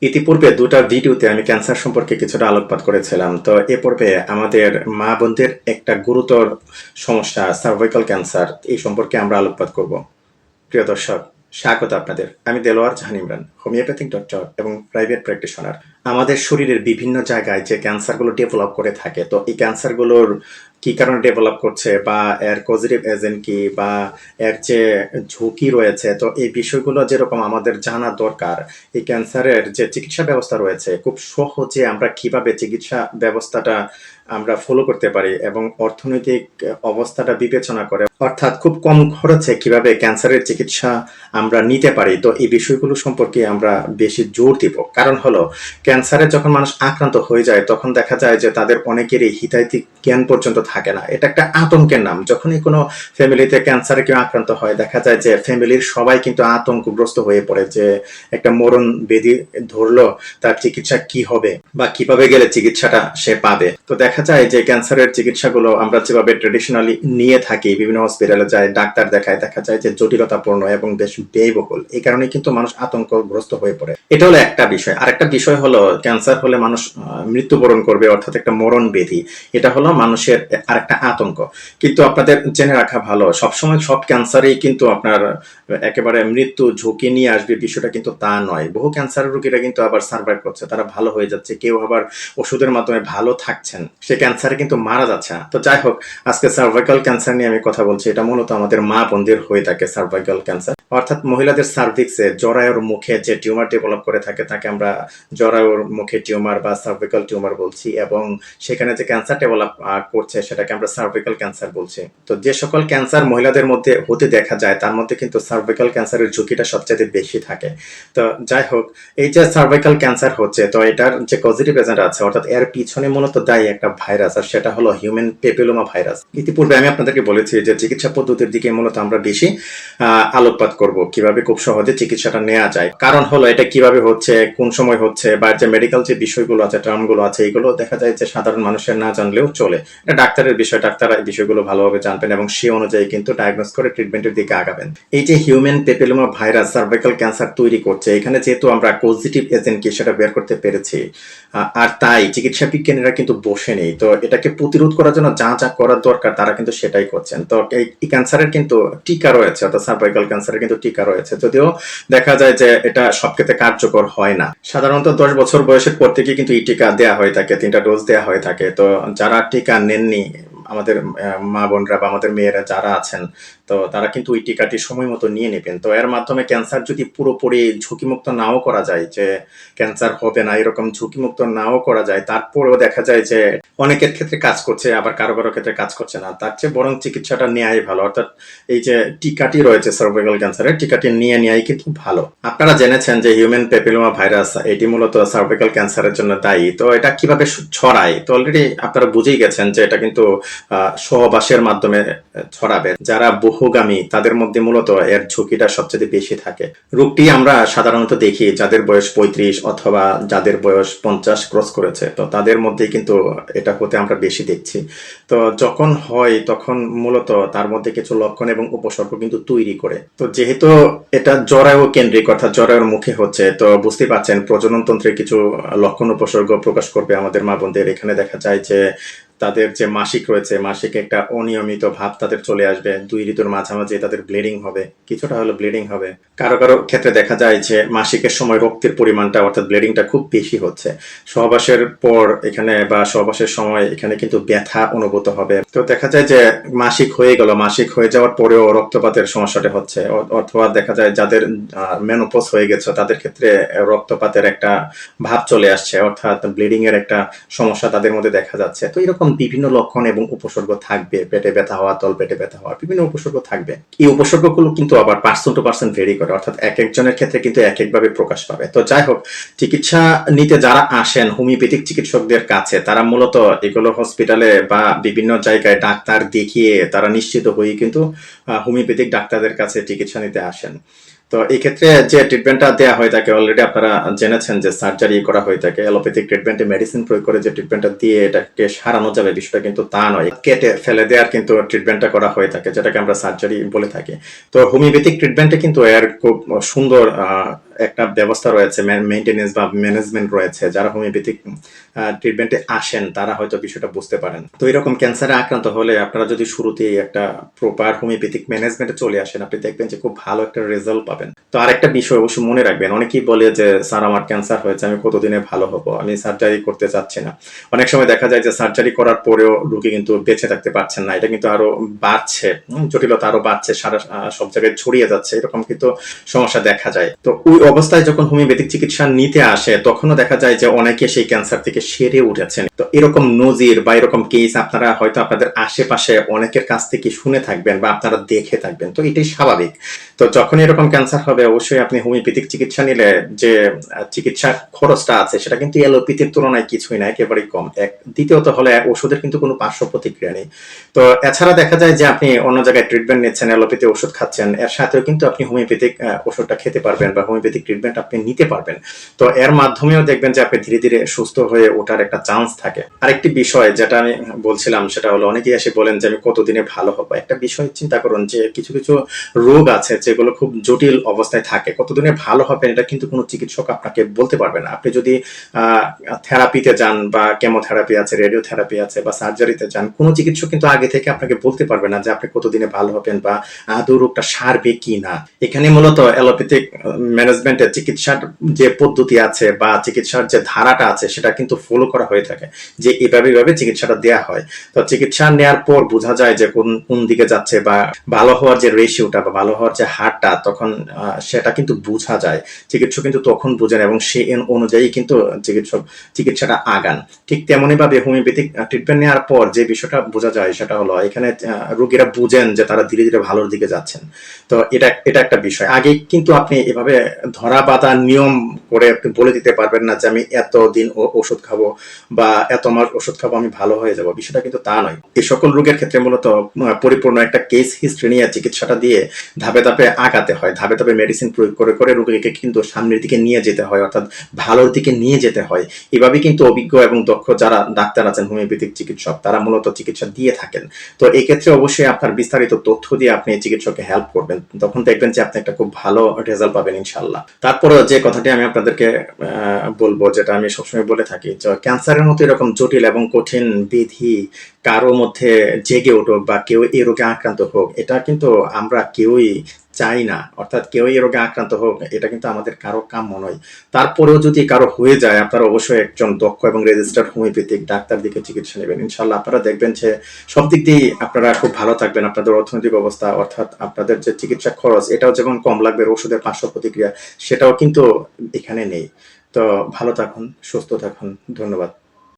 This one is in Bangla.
ইতিপূর্বে দুটা ভিডিওতে আমি ক্যান্সার সম্পর্কে কিছুটা আলোকপাত করেছিলাম। তো এ পর্বে আমাদের মা বোনদের একটা গুরুতর সমস্যা সার্ভাইকাল ক্যান্সার, এই সম্পর্কে আমরা আলোকপাত করব। প্রিয় দর্শক, স্বাগত আপনাদের। আমি দেলোয়ার জাহান ইমরান, হোমিওপ্যাথিক ডক্টর এবং প্রাইভেট প্র্যাকটিশনার। আমাদের শরীরের বিভিন্ন জায়গায় যে ক্যান্সারগুলো ডেভেলপ করে থাকে, তো এই ক্যান্সারগুলোর কি কারণে ডেভেলপ করছে বা এর পজিটিভ এজেন্ট কি বা এর যে ঝুঁকি রয়েছে, তো এই বিষয়গুলো যেরকম আমাদের জানা দরকার। এই ক্যান্সারের যে চিকিৎসা ব্যবস্থা রয়েছে, খুব সহজে আমরা কিভাবে চিকিৎসা ব্যবস্থাটা আমরা ফলো করতে পারি এবং অর্থনৈতিক অবস্থাটা বিবেচনা করে, অর্থাৎ খুব কম খরচে কিভাবে ক্যান্সারের চিকিৎসা আমরা নিতে পারি, তো এই বিষয়গুলো সম্পর্কে আমরা বেশি জোর দিব। কারণ হলো, ক্যান্সারে যখন মানুষ আক্রান্ত হয়ে যায় তখন দেখা যায় যে তাদের অনেকেরই হিতাহিত জ্ঞান পর্যন্ত থাকে না। এটা একটা আতঙ্কের নাম। যখনই কোনো ফ্যামিলিতে ক্যান্সারে কেউ আক্রান্ত হয়, দেখা যায় যে ফ্যামিলির সবাই কিন্তু আতঙ্কগ্রস্ত হয়ে পড়ে যে একটা মরণ ব্যাধি ধরলো, তার চিকিৎসা কি হবে বা কিভাবে গেলে চিকিৎসাটা সে পাবে। তো দেখা যায় যে ক্যান্সারের চিকিৎসাগুলো আমরা যেভাবে ট্রেডিশনালি নিয়ে থাকি, বিভিন্ন হসপিটালে যায়, ডাক্তার দেখায়, দেখা যায় যে জটিলতাপূর্ণ এবং বেশ ব্যয়বহুল। এই কারণে কিন্তু মানুষ আতঙ্কগ্রস্ত হয়ে পড়ে। এটা হলো একটা বিষয়। আরেকটা বিষয় হলো, ক্যান্সার হলে মানুষ মৃত্যুবরণ করবে, অর্থাৎ একটা মরণ ব্যাধি। এটা হলো মানুষের আরেকটা আতঙ্ক। কিন্তু আপনাদের জেনে রাখা ভালো, সবসময় সব ক্যান্সারেই কিন্তু আপনার একেবারে মৃত্যু ঝুঁকি নিয়ে আসবে, বিষয়টা কিন্তু তা নয়। বহু ক্যান্সারের রোগীরা কিন্তু আবার সার্ভাইভ করছে, তারা ভালো হয়ে যাচ্ছে, কেউ আবার ওষুধের মাধ্যমে ভালো থাকছেন, সে ক্যান্সারে কিন্তু মারা যাচ্ছে না। তো যাই হোক, আজকে সার্ভাইকাল ক্যান্সার নিয়ে আমি কথা বলছি। এটা মূলত আমাদের মা বোনদের হয়ে থাকে সার্ভাইকাল ক্যান্সার, অর্থাৎ মহিলাদের সার্ভিক্সে জরায়ুর মুখে যে টিউমার ডেভেলপ করে থাকে তাকে আমরা জরায়ুর মুখে টিউমার বা সার্ভিক্যাল টিউমার বলছি, এবং সেখানে যে ক্যান্সার ডেভেলপ করছে সেটাকে আমরা সার্ভিক্যাল ক্যান্সার বলছি। তো যে সকল ক্যান্সার মহিলাদের মধ্যে হতে দেখা যায়, তার মধ্যে কিন্তু সার্ভিক্যাল ক্যান্সারের ঝুঁকিটা সবচেয়ে বেশি থাকে। তো যাই হোক, এই যে সার্ভিক্যাল ক্যান্সার হচ্ছে, তো এটার যে পজিটিভ এজেন্ট আছে, অর্থাৎ এর পিছনে মূলত দায়ী একটা ভাইরাস, আর সেটা হলো হিউম্যান পেপিলোমা ভাইরাস। ইতিপূর্বে আমি আপনাদেরকে বলেছি যে চিকিৎসা পদ্ধতির দিকে মূলত আমরা বেশি আলোকপাত করব, কিভাবে খুব সহজে চিকিৎসাটা নেওয়া যায়। কারণ হলো, এটা কিভাবে হচ্ছে, কোন সময় হচ্ছে, বা যে মেডিকেল যে বিষয়গুলো আছে, টার্মগুলো আছে, এগুলো দেখা যায় যে সাধারণ মানুষের না জানলেও চলে। এটা ডাক্তারের বিষয়, ডাক্তাররা এই বিষয়গুলো ভালোভাবে জানবেন এবং সে অনুযায়ী কিন্তু ডায়াগনোস করে ট্রিটমেন্টের দিকে আগাবেন। এই যে human papilloma virus cervical cancer তৈরি করছে, এখানে যেহেতু আমরা পজিটিভ এজেন্ট কি সেটা বের করতে পেরেছি, আর তাই চিকিৎসা বিজ্ঞানীরা কিন্তু বসে নেই। তো এটাকে প্রতিরোধ করার জন্য যা যা করার দরকার তারা কিন্তু সেটাই করছেন। তো এই ক্যান্সারের কিন্তু টিকা রয়েছে, অর্থাৎ সার্ভাইকাল ক্যান্সারের কিন্তু টিকা রয়েছে, যদিও দেখা যায় যে এটা সব ক্ষেত্রে কার্যকর হয় না। সাধারণত 10 বছর বয়সের পর থেকে কিন্তু এই টিকা দেওয়া হয়ে থাকে, 3টা ডোজ দেওয়া হয়ে থাকে। তো যারা টিকা নেননি, আমাদের মা বোনরা বা আমাদের মেয়েরা যারা আছেন, তো তারা কিন্তু ওই টিকাটি সময় মতো নিয়ে নেবেন। তো এর মাধ্যমে ক্যান্সার যদি পুরোপুরি ঝুঁকিমুক্ত নাও করা যায়, যে ক্যান্সার হবে না এরকম ঝুঁকিমুক্ত নাও করা যায়, তারপরেও দেখা যায় যে অনেকের ক্ষেত্রে কাজ করছে, আবার কারো কারো ক্ষেত্রে কাজ করছে না। তার চেয়ে বরং চিকিৎসাটা নেওয়াই ভালো, অর্থাৎ এই যে টিকাটি রয়েছে সার্ভাইকাল ক্যান্সারের, টিকাটি নিয়ে নেওয়াই কিন্তু ভালো। আপনারা জেনেছেন যে হিউম্যান পেপিলোমা ভাইরাস এটি মূলত সার্ভাইকাল ক্যান্সারের জন্য দায়ী। তো এটা কিভাবে ছড়ায়, তো অলরেডি আপনারা বুঝেই গেছেন যে এটা কিন্তু সহবাসের মাধ্যমে ছড়াবে। যারা বহুগামী তাদের মধ্যে মূলত এর ঝুঁকিটা সবচেয়ে বেশি থাকে। রোগটি আমরা সাধারণত দেখি যাদের বয়স 35 অথবা যাদের বয়স 50 ক্রস করেছে, তো তাদের মধ্যে কিন্তু এটা হতে আমরা বেশি দেখছি। তো যখন হয় তখন মূলত তার মধ্যে কিছু লক্ষণ এবং উপসর্গ কিন্তু তৈরি করে। তো যেহেতু এটা জরায়ু কেন্দ্রিক, অর্থাৎ জরায়ুর মুখে হচ্ছে, তো বুঝতে পারছেন প্রজনন তন্ত্রে কিছু লক্ষণ উপসর্গ প্রকাশ করবে আমাদের মা বোনদের। এখানে দেখা যায় যে তাদের যে মাসিক রয়েছে, মাসিকে একটা অনিয়মিত ভাব তাদের চলে আসবে, 2 ঋতুর মাঝামাঝি তাদের ব্লিডিং হবে, কিছুটা হলো ব্লিডিং হবে। কারো কারো ক্ষেত্রে দেখা যায় যে মাসিকের সময় রক্তের পরিমাণটা, অর্থাৎ ব্লিডিংটা খুব বেশি হচ্ছে। সহবাসের পর এখানে বা সহবাসের সময় এখানে কিন্তু ব্যথা অনুভূত হবে। তো দেখা যায় যে মাসিক হয়ে গেল, মাসিক হয়ে যাওয়ার পরেও রক্তপাতের সমস্যাটা হচ্ছে, অথবা দেখা যায় যাদের মেনোপজ হয়ে গেছে তাদের ক্ষেত্রে রক্তপাতের একটা ভাব চলে আসছে, অর্থাৎ ব্লিডিং এর একটা সমস্যা তাদের মধ্যে দেখা যাচ্ছে। তো এরকম বিভিন্ন লক্ষণ এবং উপসর্গ থাকবে, পেটে ব্যথা হওয়া, তল পেটে ব্যথা হওয়া, বিভিন্ন উপসর্গ থাকবে। এই উপসর্গগুলো কিন্তু আবার পার্সন টু পার্সন ভেরি করে, অর্থাৎ এক একজনের ক্ষেত্রে কিন্তু এক একভাবে প্রকাশ পাবে। তো যাই হোক, চিকিৎসা নিতে যারা আসেন হোমিওপ্যাথিক চিকিৎসকদের কাছে, তারা মূলত এগুলো হসপিটালে বা বিভিন্ন জায়গায় ডাক্তার দেখিয়ে তারা নিশ্চিত হয়ে কিন্তু হোমিওপ্যাথিক ডাক্তারদের কাছে চিকিৎসা নিতে আসেন। তো এই ক্ষেত্রে যে ট্রিটমেন্টটা দেওয়া হয়ে থাকে, অলরেডি আপনারা জেনেছেন যে সার্জারি করা হয়ে থাকে। অ্যালোপ্যাথিক ট্রিটমেন্টে মেডিসিন প্রয়োগ করে যে ট্রিটমেন্টটা দিয়ে এটাকে সারানো যাবে, বিষয়টা কিন্তু তা নয়। কেটে ফেলে দেওয়ার কিন্তু ট্রিটমেন্টটা করা হয়ে থাকে, যেটাকে আমরা সার্জারি বলে থাকি। তো হোমিওপ্যাথিক ট্রিটমেন্টে কিন্তু এর খুব সুন্দর একটা ব্যবস্থা রয়েছে, মেইনটেনেন্স বা ম্যানেজমেন্ট রয়েছে। যারা হোমিওপ্যাথিক ট্রিটমেন্টে আসেন তারা হয়তো বিষয়টা বুঝতে পারেন। তো এরকম ক্যান্সারে আক্রান্ত হলে আপনারা যদি শুরুতেই একটা প্রপার হোমিওপ্যাথিক ম্যানেজমেন্টে চলে আসেন, আপনি দেখবেন যে খুব ভালো একটা রেজাল্ট পাবেন। তো আরেকটা বিষয় অবশ্যই মনে রাখবেন, অনেকেই বলে যে স্যার আমার ক্যান্সার হয়েছে, আমি কতদিনে ভালো হব, আমি সার্জারি করতে চাচ্ছি না। অনেক সময় দেখা যায় যে সার্জারি করার পরেও রোগী কিন্তু বেঁচে থাকতে পারছেন না, এটা কিন্তু আরো বাড়ছে, জটিলতা আরো বাড়ছে, সারা সব জায়গায় ছড়িয়ে যাচ্ছে, এরকম কিন্তু সমস্যা দেখা যায়। তো ওই অবস্থায় যখন হোমিওপ্যাথিক চিকিৎসা নিতে আসে তখনও দেখা যায় যে অনেকে সেই ক্যান্সার থেকে সেরে উঠেছেন। তো এরকম নজির বা এরকম কেস আপনারা হয়তো আপনাদের আশেপাশে অনেকের কাছ থেকে শুনে থাকবেন বা আপনারা দেখে থাকবেন, তো এটাই স্বাভাবিক। তো যখন এরকম ক্যান্সার হবে অবশ্যই আপনি হোমিওপ্যাথিক চিকিৎসা নিলে যে চিকিৎসা খরচটা আছে সেটা কিন্তু অ্যালোপ্যাথির তুলনায় কিছুই না, একেবারেই কম। দ্বিতীয়ত হলে ওষুধের কিন্তু কোনো পার্শ্ব প্রতিক্রিয়া নেই। তো এছাড়া দেখা যায় যে আপনি অন্য জায়গায় ট্রিটমেন্ট নিচ্ছেন, অ্যালোপ্যাথি ওষুধ খাচ্ছেন, এর সাথেও কিন্তু আপনি হোমিওপ্যাথিক ওষুধটা খেতে পারবেন বা হোমিওপ্যাথিক ট্রিটমেন্ট আপনি নিতে পারবেন। তো এর মাধ্যমেও দেখবেন যে আপনি ধীরে ধীরে সুস্থ হয়ে ওঠার একটা চান্স থাকে। আরেকটি বিষয় যেটা আমি বলছিলাম সেটা হলো, অনেকেই এসে বলেন যে আমি কতদিনে ভালো হবো। একটা বিষয় চিন্তা করুন যে কিছু কিছু রোগ আছে যেগুলো খুব জটিল অবস্থায় থাকে, কতদিনে ভালো হবেন এটা কিন্তু কোনো চিকিৎসক আপনাকে বলতে পারবে না। আপনি যদি থেরাপিতে যান বা কেমোথেরাপি আছে, রেডিওথেরাপি আছে বা সার্জারিতে যান, কোনো চিকিৎসক কিন্তু আগে থেকে আপনাকে বলতে পারবে না যে আপনি কতদিনে ভালো হবেন বা আদৌ রোগটা সারবে কি না। এখানে মূলত অ্যালোপ্যাথিক ম্যানেজমেন্টের চিকিৎসার যে পদ্ধতি আছে বা চিকিৎসার যে ধারাটা আছে সেটা কিন্তু ফলো করা হয়ে থাকে, যে এভাবে চিকিৎসাটা দেয়া হয়। তো চিকিৎসা নেওয়ার পর বোঝা যায় যে কোন কোন দিকে যাচ্ছে বা ভালো হওয়ার যে রেশিওটা বা ভালো হওয়ার যে হারটা, তখন সেটা কিন্তু বোঝা যায়। চিকিৎসক কিন্তু তখন বোঝেন এবং সে অনুযায়ী কিন্তু চিকিৎসাটা আগান। ঠিক তেমনি ভাবে হোমিওপ্যাথিক ট্রিটমেন্ট নেওয়ার পর যে বিষয়টা বোঝা যায় সেটা হলো, এখানে রোগীরা বুঝেন যে তারা ধীরে ধীরে ভালোর দিকে যাচ্ছেন। তো এটা একটা বিষয়। আগে কিন্তু আপনি এভাবে ধরা বাঁধা নিয়ম করে আপনি বলে দিতে পারবেন না যে আমি এতদিন ওষুধ খাবো বা এত মাস ওষুধ খাবো আমি ভালো হয়ে যাবো, বিষয়টা কিন্তু তা নয়। এই সকল রোগের ক্ষেত্রে মূলত পরিপূর্ণ একটা কেস হিস্ট্রি নিয়ে চিকিৎসাটা দিয়ে ধাপে ধাপে আগাতে হয়, ধাপে ধাপে মেডিসিন প্রয়োগ করে করে রোগীকে কিন্তু সামনের দিকে নিয়ে যেতে হয়, অর্থাৎ ভালোর দিকে নিয়ে যেতে হয়। এভাবে কিন্তু অভিজ্ঞ এবং দক্ষ যারা ডাক্তার আছেন হোমিওপ্যাথিক চিকিৎসক, তারা মূলত চিকিৎসা দিয়ে থাকেন। তো এই ক্ষেত্রে অবশ্যই আপনার বিস্তারিত তথ্য দিয়ে আপনি চিকিৎসককে হেল্প করবেন, তখন দেখবেন যে আপনি একটা খুব ভালো রেজাল্ট পাবেন ইনশাল্লাহ। তারপরে যে কথাটি আমি আপনাদেরকে বলবো, যেটা আমি সবসময় বলে থাকি, যে ক্যান্সারের মতো এরকম জটিল এবং কঠিন বিধি কারো মধ্যে জেগে উঠুক বা কেউ এই রোগে আক্রান্ত হোক, এটা কিন্তু আমরা কেউই চাই না। অর্থাৎ কেউ এই রোগে আক্রান্ত হোক, এটা কিন্তু আমাদের কারো কাম্য নয়। তারপরেও যদি কারো হয়ে যায়, আপনারা অবশ্যই একজন দক্ষ এবং রেজিস্টার্ড হোমিওপ্যাথিক ডাক্তার দিকে চিকিৎসা নেবেন। ইনশাল্লাহ আপনারা দেখবেন যে সব দিক দিয়ে আপনারা খুব ভালো থাকবেন। আপনাদের অর্থনৈতিক অবস্থা, অর্থাৎ আপনাদের যে চিকিৎসা খরচ, এটাও যেমন কম লাগবে, ওষুধের পার্শ্ব প্রতিক্রিয়া সেটাও কিন্তু এখানে নেই। তো ভালো থাকুন, সুস্থ থাকুন, ধন্যবাদ।